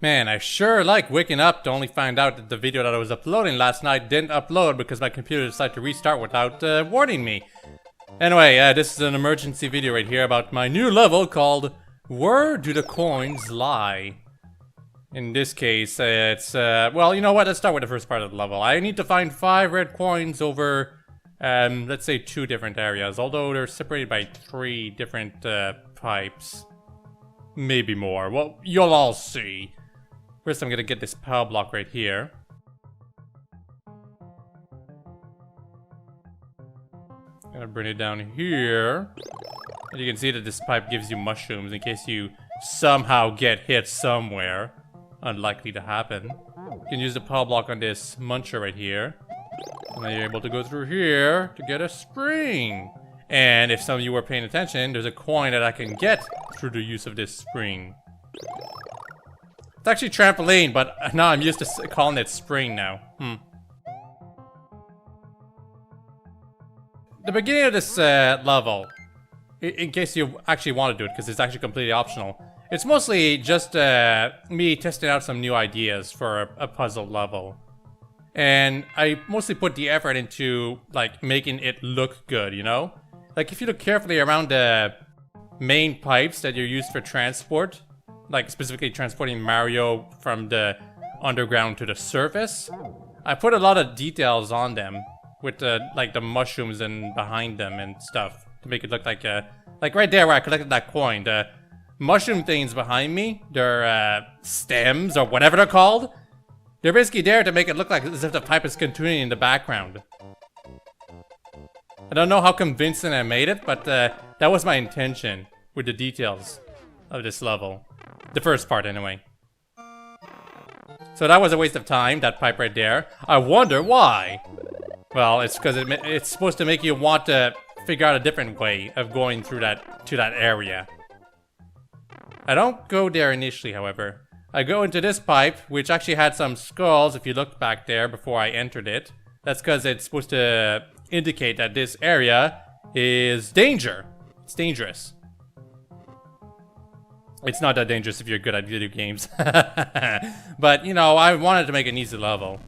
Man, I sure like waking up to only find out that the video that I was uploading last night didn't upload because my computer decided to restart without warning me. Anyway, this is an emergency video right here about my new level called Where Do the Coins Lie? In this case, it's, well, you know what, let's start with the first part of the level. I need to find 5 red coins over, let's say 2 different areas, although they're separated by 3 different, pipes. Maybe more. Well, you'll all see. First, I'm gonna get this power block right here. Gonna bring it down here. And you can see that this pipe gives you mushrooms in case you somehow get hit somewhere. Unlikely to happen. You can use the power block on this muncher right here. And then you're able to go through here to get a spring. And if some of you were paying attention, there's a coin that I can get through the use of this spring. It's actually trampoline, but now I'm used to calling it spring now. The beginning of this level, in case you actually want to do it, because it's actually completely optional, it's mostly just me testing out some new ideas for a puzzle level. And I mostly put the effort into, like, making it look good, you know? Like, if you look carefully around the main pipes that are used for transport, like specifically transporting Mario from the underground to the surface, I put a lot of details on them with like the mushrooms and behind them and stuff to make it look like right there where I collected that coin, the mushroom things behind me, they're stems or whatever they're called. They're basically there to make it look like as if the pipe is continuing in the background. I don't know how convincing I made it, but that was my intention with the details of this level. The first part, anyway. So that was a waste of time, that pipe right there. I wonder why. Well, it's because it's supposed to make you want to figure out a different way of going through that area. I don't go there initially, however. I go into this pipe, which actually had some skulls if you looked back there before I entered it. That's because it's supposed to indicate that this area is danger. It's dangerous. It's not that dangerous if you're good at video games. But, you know, I wanted to make an easy level.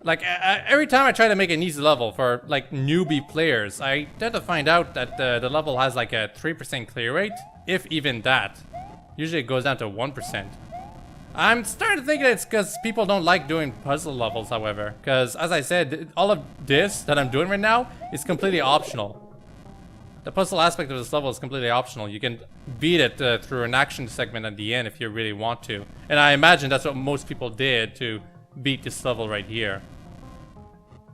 Like, every time I try to make an easy level for, like, newbie players, I tend to find out that the level has, like, a 3% clear rate, if even that. Usually it goes down to 1%. I'm starting to think that it's because people don't like doing puzzle levels, however. Because, as I said, all of this that I'm doing right now is completely optional. The puzzle aspect of this level is completely optional. You can beat it through an action segment at the end if you really want to. And I imagine that's what most people did to beat this level right here.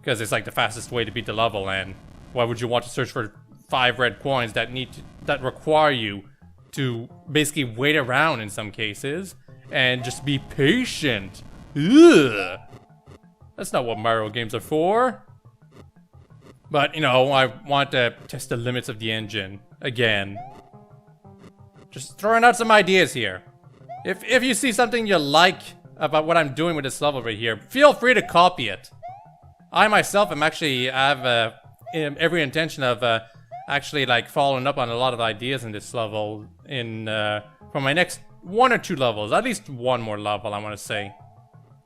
Because it's like the fastest way to beat the level, and why would you want to search for 5 red coins that require you to basically wait around in some cases and just be patient? Ugh. That's not what Mario games are for. But, you know, I want to test the limits of the engine again. Just throwing out some ideas here. If you see something you like about what I'm doing with this level right here, feel free to copy it. I myself am actually have every intention of actually like following up on a lot of ideas in this level in for my next 1 or 2 levels, at least 1 more level, I want to say.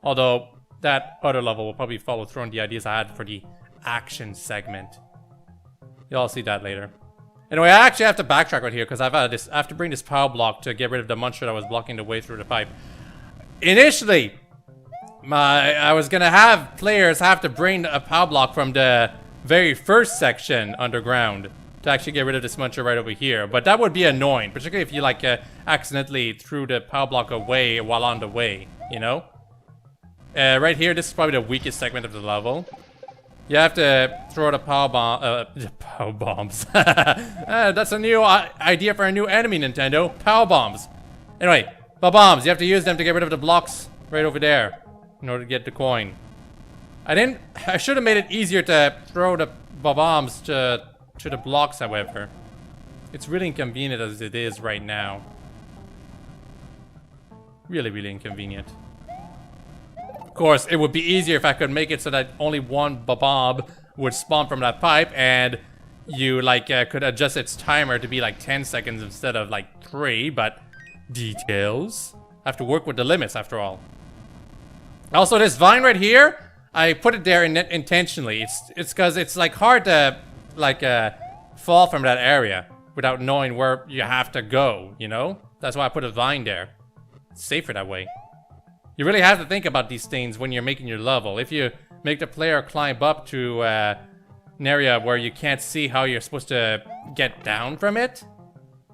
Although that other level will probably follow through on the ideas I had for the action segment. You'll see that later. Anyway, I actually have to backtrack right here because I have to bring this power block to get rid of the muncher that was blocking the way through the pipe. Initially, I was gonna have players have to bring a power block from the very first section underground to actually get rid of this muncher right over here, but that would be annoying, particularly if you like accidentally threw the power block away while on the way, you know? Right here, this is probably the weakest segment of the level. You have to throw the power bombs. That's a new idea for a new enemy, Nintendo. Power bombs. Anyway, bombs. You have to use them to get rid of the blocks right over there in order to get the coin. I should have made it easier to throw the bombs to the blocks, however. It's really inconvenient as it is right now. Really, really inconvenient. Of course, it would be easier if I could make it so that only 1 bomb would spawn from that pipe, and you like could adjust its timer to be like 10 seconds instead of like 3, but details. I have to work with the limits after all. Also, this vine right here, I put it there intentionally. It's because it's like hard to like fall from that area without knowing where you have to go, you know? That's why I put a vine there. It's safer that way. You really have to think about these things when you're making your level. If you make the player climb up to an area where you can't see how you're supposed to get down from it,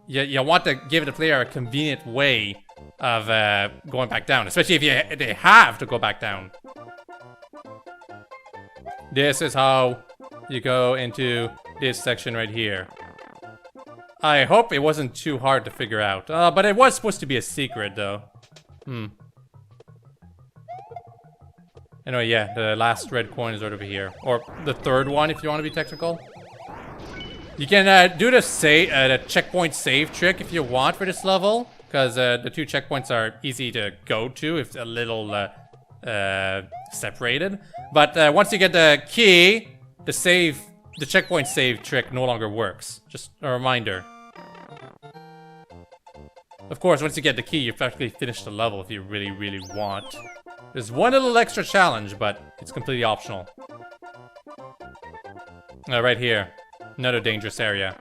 you want to give the player a convenient way of going back down, especially if they have to go back down. This is how you go into this section right here. I hope it wasn't too hard to figure out, but it was supposed to be a secret though. Anyway, yeah, the last red coin is right over here. Or the third one, if you want to be technical. You can do the checkpoint save trick if you want for this level. Because the two checkpoints are easy to go to if a little separated. But once you get the key, the checkpoint save trick no longer works. Just a reminder. Of course, once you get the key, you've practically finished the level if you really, really want. There's one little extra challenge, but it's completely optional. Right here. Another dangerous area.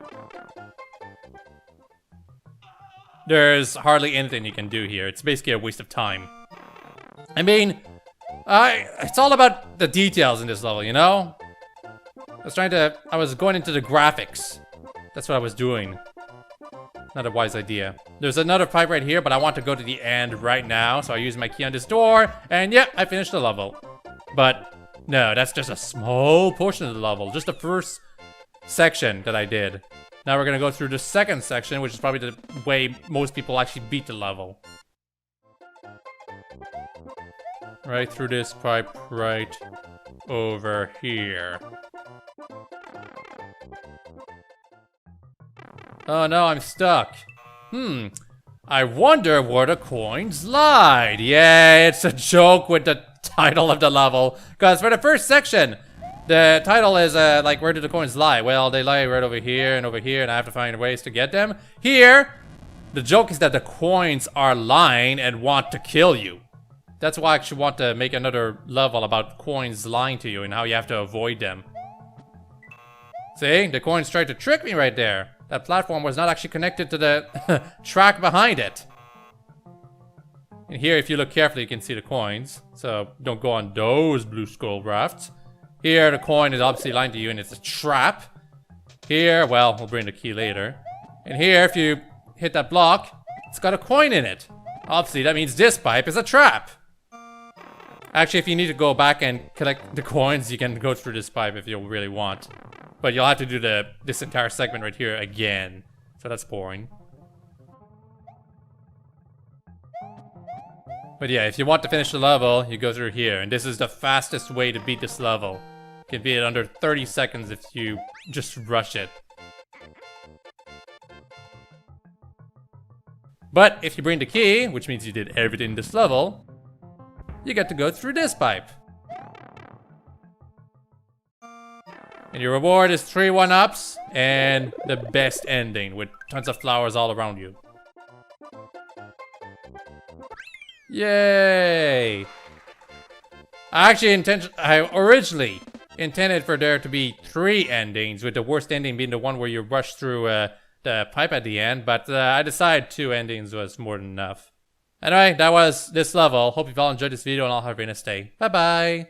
There's hardly anything you can do here. It's basically a waste of time. I mean, it's all about the details in this level, you know? I was going into the graphics. That's what I was doing. Not a wise idea. There's another pipe right here, but I want to go to the end right now, so I use my key on this door, and yep, I finished the level. But no, that's just a small portion of the level, just the first section that I did. Now we're gonna go through the second section, which is probably the way most people actually beat the level. Right through this pipe, right over here. Oh no, I'm stuck. I wonder where the coins lied. Yeah, it's a joke with the title of the level. Because for the first section, the title is like, where do the coins lie? Well, they lie right over here, and I have to find ways to get them. Here, the joke is that the coins are lying and want to kill you. That's why I actually want to make another level about coins lying to you and how you have to avoid them. See, the coins tried to trick me right there. That platform was not actually connected to the track behind it. And here, if you look carefully, you can see the coins. So don't go on those blue scroll rafts. Here, the coin is obviously lying to you and it's a trap. Here, well, we'll bring the key later. And here, if you hit that block, it's got a coin in it. Obviously, that means this pipe is a trap. Actually, if you need to go back and collect the coins, you can go through this pipe if you really want. But you'll have to do this entire segment right here again. So that's boring. But yeah, if you want to finish the level, you go through here. And this is the fastest way to beat this level. You can beat it under 30 seconds if you just rush it. But if you bring the key, which means you did everything in this level, you get to go through this pipe. And your reward is 3 1-ups and the best ending with tons of flowers all around you. Yay! I originally intended for there to be 3 endings, with the worst ending being the one where you rush through the pipe at the end, but I decided 2 endings was more than enough. Anyway, that was this level. Hope you've all enjoyed this video and I'll have a nice day. Bye bye!